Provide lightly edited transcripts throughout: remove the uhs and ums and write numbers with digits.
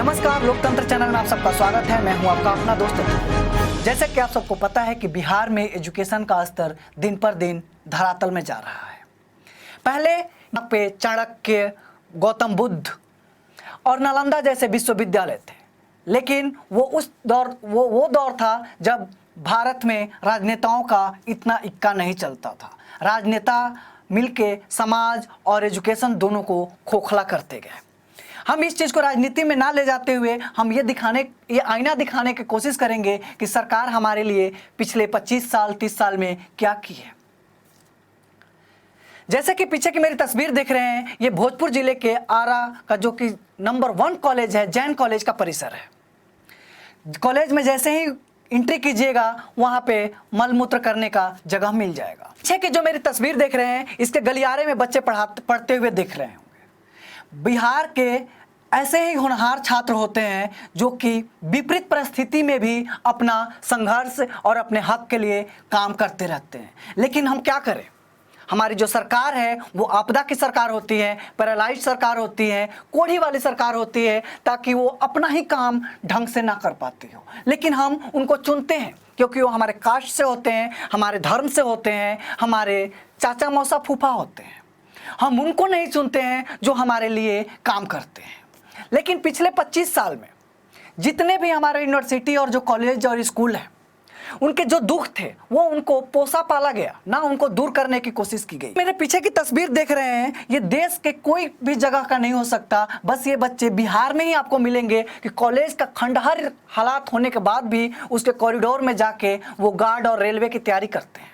नमस्कार, लोकतंत्र चैनल में आप सबका स्वागत है। मैं हूं आपका अपना दोस्त। जैसे कि आप सबको पता है कि बिहार में एजुकेशन का स्तर दिन पर दिन धरातल में जा रहा है। पहले यहाँ पे चाणक्य, गौतम बुद्ध और नालंदा जैसे विश्वविद्यालय थे, लेकिन वो दौर था जब भारत में राजनेताओं का इतना इक्का नहीं चलता था। राजनेता मिलके समाज और एजुकेशन दोनों को खोखला करते गए। हम इस चीज़ को राजनीति में ना ले जाते हुए हम ये आईना दिखाने की कोशिश करेंगे कि सरकार हमारे लिए पिछले 25 साल 30 साल में क्या की है। जैसे कि पीछे की मेरी तस्वीर देख रहे हैं, ये भोजपुर जिले के आरा का जो कि नंबर 1 कॉलेज है, जैन कॉलेज का परिसर है। कॉलेज में जैसे ही एंट्री कीजिएगा वहाँ पे मलमूत्र करने का जगह मिल जाएगा। पीछे की जो मेरी तस्वीर देख रहे हैं, इसके गलियारे में बच्चे पढ़ते हुए दिख रहे होंगे। बिहार के ऐसे ही होनहार छात्र होते हैं जो कि विपरीत परिस्थिति में भी अपना संघर्ष और अपने हक के लिए काम करते रहते हैं। लेकिन हम क्या करें, हमारी जो सरकार है वो आपदा की सरकार होती है, पैरालाइज सरकार होती है, कोढ़ी वाली सरकार होती है, ताकि वो अपना ही काम ढंग से ना कर पाती हो। लेकिन हम उनको चुनते हैं क्योंकि वो हमारे कास्ट से होते हैं, हमारे धर्म से होते हैं, हमारे चाचा मौसा फूफा होते हैं। हम उनको नहीं चुनते हैं जो हमारे लिए काम करते हैं। लेकिन पिछले 25 साल में जितने भी हमारे यूनिवर्सिटी और जो कॉलेज और स्कूल हैं, उनके जो दुख थे वो उनको पोसा पाला गया, ना उनको दूर करने की कोशिश की गई। मेरे पीछे की तस्वीर देख रहे हैं, ये देश के कोई भी जगह का नहीं हो सकता। बस ये बच्चे बिहार में ही आपको मिलेंगे कि कॉलेज का खंडहर हालात होने के बाद भी उसके कॉरिडोर में जाके वो गार्ड और रेलवे की तैयारी करते हैं।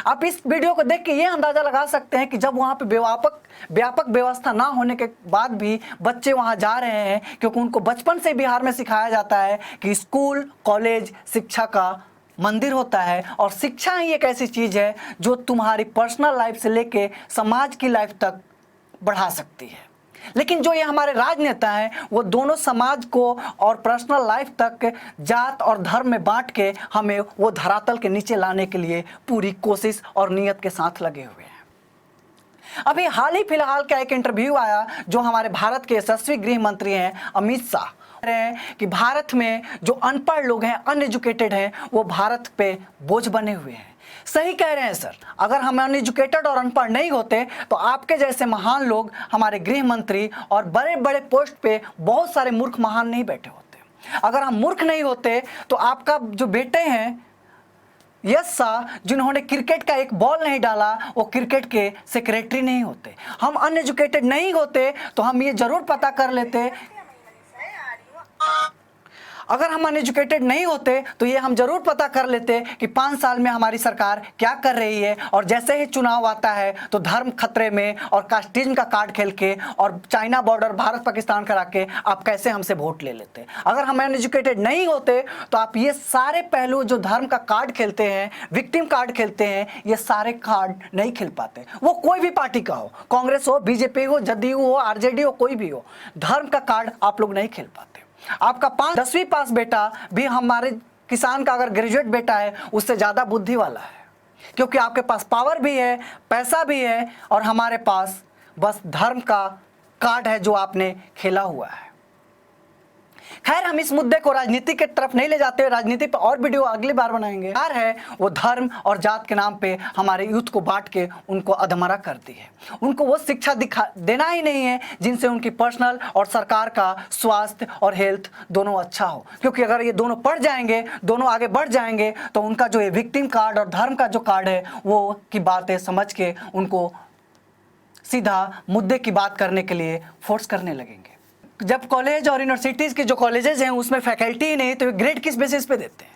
आप इस वीडियो को देख के ये अंदाजा लगा सकते हैं कि जब वहाँ पे व्यापक व्यवस्था ना होने के बाद भी बच्चे वहाँ जा रहे हैं, क्योंकि उनको बचपन से बिहार में सिखाया जाता है कि स्कूल कॉलेज शिक्षा का मंदिर होता है और शिक्षा ही एक ऐसी चीज़ है जो तुम्हारी पर्सनल लाइफ से लेके समाज की लाइफ तक बढ़ा सकती है। लेकिन जो ये हमारे राजनेता हैं वो दोनों समाज को और पर्सनल लाइफ तक जात और धर्म में बांट के हमें वो धरातल के नीचे लाने के लिए पूरी कोशिश और नियत के साथ लगे हुए हैं। अभी हाल ही फिलहाल का एक इंटरव्यू आया जो हमारे भारत के यशस्वी गृह मंत्री हैं अमित शाह रहे हैं कि भारत में जो अनपढ़ लोग हैं, अनएजुकेटेड हैं, वो भारत पे बोझ बने हुए हैं। सही कह रहे हैं सर। अगर हम अनएजुकेटेड और अनपढ़ नहीं होते तो आपके जैसे महान लोग, हमारे गृह मंत्री और बड़े बड़े पोस्ट पे बहुत सारे मूर्ख महान नहीं बैठे होते। अगर हम मूर्ख नहीं होते तो आपका जो बेटे हैं यश शाह, जिन्होंने क्रिकेट का एक बॉल नहीं डाला, वो क्रिकेट के सेक्रेटरी नहीं होते। हम अनएजुकेटेड नहीं होते तो हम ये जरूर पता कर लेते, अगर हम अनएजुकेटेड नहीं होते तो ये हम जरूर पता कर लेते कि 5 साल में हमारी सरकार क्या कर रही है। और जैसे ही चुनाव आता है तो धर्म खतरे में और कास्टिज्म का कार्ड खेल के और चाइना बॉर्डर भारत पाकिस्तान करा के आप कैसे हमसे वोट ले लेते। अगर हम अनएजुकेटेड नहीं होते तो आप ये सारे पहलू जो धर्म का कार्ड खेलते हैं, विक्टिम कार्ड खेलते हैं, ये सारे कार्ड नहीं खेल पाते। वो कोई भी पार्टी का हो, कांग्रेस हो, बीजेपी हो, जदयू हो, आरजेडी हो, कोई भी हो, धर्म का कार्ड आप लोग नहीं खेल पाते। आपका 10वीं पास बेटा भी हमारे किसान का अगर ग्रेजुएट बेटा है उससे ज़्यादा बुद्धि वाला है, क्योंकि आपके पास पावर भी है, पैसा भी है, और हमारे पास बस धर्म का कार्ड है जो आपने खेला हुआ है। खैर, हम इस मुद्दे को राजनीति के तरफ नहीं ले जाते, राजनीति पर और वीडियो अगली बार बनाएंगे। यार है वो धर्म और जात के नाम पे हमारे यूथ को बांट के उनको अधमरा करती है। उनको वो शिक्षा देना ही नहीं है जिनसे उनकी पर्सनल और सरकार का स्वास्थ्य और हेल्थ दोनों अच्छा हो। क्योंकि अगर ये दोनों पढ़ जाएंगे, दोनों आगे बढ़ जाएंगे, तो उनका जो ये विक्टिम कार्ड और धर्म का जो कार्ड है वो की बातें समझ के उनको सीधा मुद्दे की बात करने के लिए फोर्स करने लगेंगे। जब कॉलेज और यूनिवर्सिटीज़ के जो कॉलेजेस हैं उसमें फैकल्टी ही नहीं, तो ये ग्रेड किस बेसिस पे देते हैं?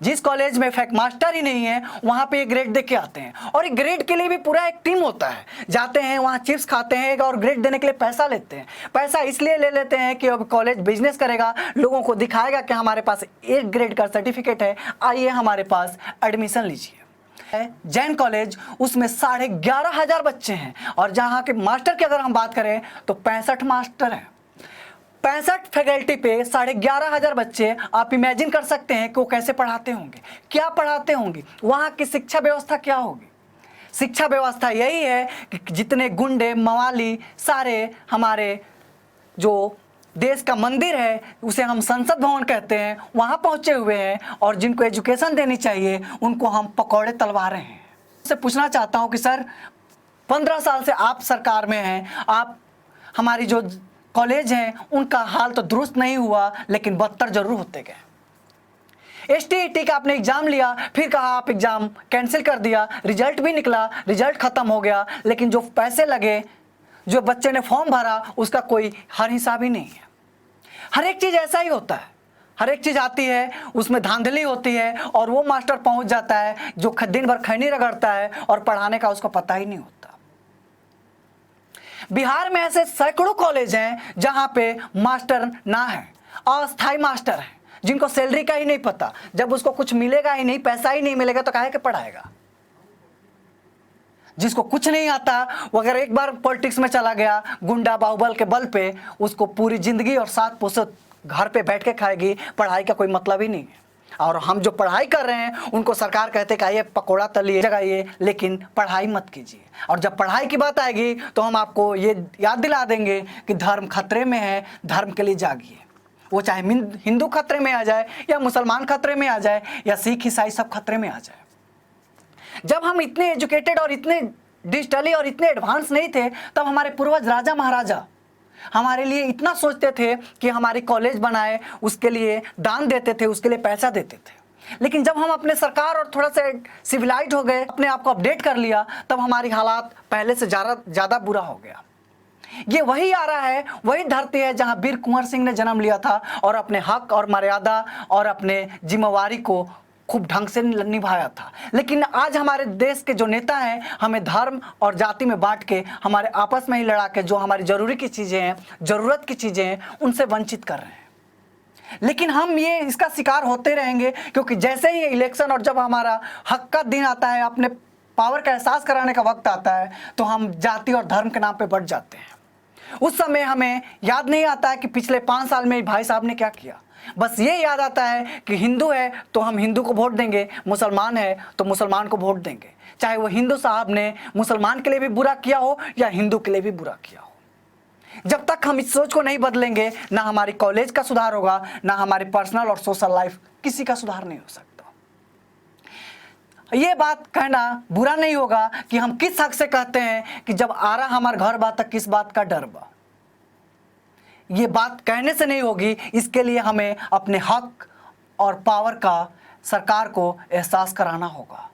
जिस कॉलेज में मास्टर ही नहीं है वहाँ पे ये ग्रेड दे के आते हैं। और ये ग्रेड के लिए भी पूरा एक टीम होता है, जाते हैं वहाँ चिप्स खाते हैं और ग्रेड देने के लिए पैसा लेते हैं। पैसा इसलिए ले लेते हैं कि अब कॉलेज बिजनेस करेगा, लोगों को दिखाएगा कि हमारे पास 1 ग्रेड का सर्टिफिकेट है, आइए हमारे पास एडमिशन लीजिए। जैन कॉलेज, उसमें 11,500 बच्चे हैं, और जहाँ के मास्टर की अगर हम बात करें तो 65 मास्टर हैं। 65 फैकल्टी पे 11,500 बच्चे। आप इमेजिन कर सकते हैं कि वो कैसे पढ़ाते होंगे, क्या पढ़ाते होंगे, वहाँ की शिक्षा व्यवस्था क्या होगी। शिक्षा व्यवस्था यही है कि जितने गुंडे मवाली सारे हमारे जो देश का मंदिर है, उसे हम संसद भवन कहते हैं, वहाँ पहुँचे हुए हैं और जिनको एजुकेशन देनी चाहिए उनको हम पकौड़े तलवा रहे हैं। उससे पूछना चाहता हूँ कि सर 15 साल से आप सरकार में हैं, आप हमारी जो कॉलेज हैं उनका हाल तो दुरुस्त नहीं हुआ लेकिन बदतर जरूर होते गए। STET का आपने एग्ज़ाम लिया, फिर कहा आप एग्ज़ाम कैंसिल कर दिया, रिजल्ट भी निकला, रिजल्ट ख़त्म हो गया, लेकिन जो पैसे लगे, जो बच्चे ने फॉर्म भरा, उसका कोई हर हिसाब ही नहीं है। हर एक चीज़ ऐसा ही होता है, हर एक चीज़ आती है उसमें धांधली होती है और वो मास्टर पहुंच जाता है जो दिन भर खैनी रगड़ता है और पढ़ाने का उसको पता ही नहीं होता। बिहार में ऐसे सैकड़ों कॉलेज हैं जहां पे मास्टर ना है, अस्थायी मास्टर हैं जिनको सैलरी का ही नहीं पता। जब उसको कुछ मिलेगा ही नहीं, पैसा ही नहीं मिलेगा तो काहे के पढ़ाएगा। जिसको कुछ नहीं आता वो अगर एक बार पॉलिटिक्स में चला गया, गुंडा बाहुबल के बल पे उसको पूरी जिंदगी और 7 पुश्त घर पे बैठ के खाएगी, पढ़ाई का कोई मतलब ही नहीं है। और हम जो पढ़ाई कर रहे हैं उनको सरकार कहते कि आइए पकौड़ा तलिए जगाइए, लेकिन पढ़ाई मत कीजिए। और जब पढ़ाई की बात आएगी तो हम आपको ये याद दिला देंगे कि धर्म खतरे में है, धर्म के लिए जागिए। वो चाहे हिंदू खतरे में आ जाए या मुसलमान खतरे में आ जाए या सिख ईसाई सब खतरे में आ जाए। जब हम इतने एजुकेटेड और इतने डिजिटली और इतने एडवांस नहीं थे, तब हमारे पूर्वज राजा महाराजा हमारे लिए इतना सोचते थे कि हमारी कॉलेज बनाए, उसके लिए दान देते थे, उसके लिए पैसा देते थे। लेकिन जब हम अपने सरकार और थोड़ा सा सिविलाइज हो गए, अपने आप को अपडेट कर लिया, तब हमारी हालात पहले से ज़्यादा बुरा हो गया। ये वही आ रहा है, वही धरती है जहां वीर कुंवर सिंह ने जन्म लिया था और अपने हक और मर्यादा और अपने जिम्मेवारी को खूब ढंग से निभाया था। लेकिन आज हमारे देश के जो नेता हैं हमें धर्म और जाति में बांट के, हमारे आपस में ही लड़ा के जो हमारी ज़रूरी की चीज़ें हैं, ज़रूरत की चीज़ें हैं, उनसे वंचित कर रहे हैं। लेकिन हम ये इसका शिकार होते रहेंगे, क्योंकि जैसे ही इलेक्शन और जब हमारा हक का दिन आता है, अपने पावर का एहसास कराने का वक्त आता है, तो हम जाति और धर्म के नाम पे बढ़ जाते हैं। उस समय हमें याद नहीं आता है कि पिछले 5 साल में भाई साहब ने क्या किया। बस ये याद आता है कि हिंदू है तो हम हिंदू को वोट देंगे, मुसलमान है तो मुसलमान को वोट देंगे, चाहे वो हिंदू साहब ने मुसलमान के लिए भी बुरा किया हो या हिंदू के लिए भी बुरा किया हो। जब तक हम इस सोच को नहीं बदलेंगे, ना हमारी कॉलेज का सुधार होगा, ना हमारी पर्सनल और सोशल लाइफ किसी का सुधार नहीं हो सकता। ये बात कहना बुरा नहीं होगा कि हम किस हक से कहते हैं कि जब आ रहा हमारे घर बा तक किस बात का डर बा। ये बात कहने से नहीं होगी, इसके लिए हमें अपने हक और पावर का सरकार को एहसास कराना होगा।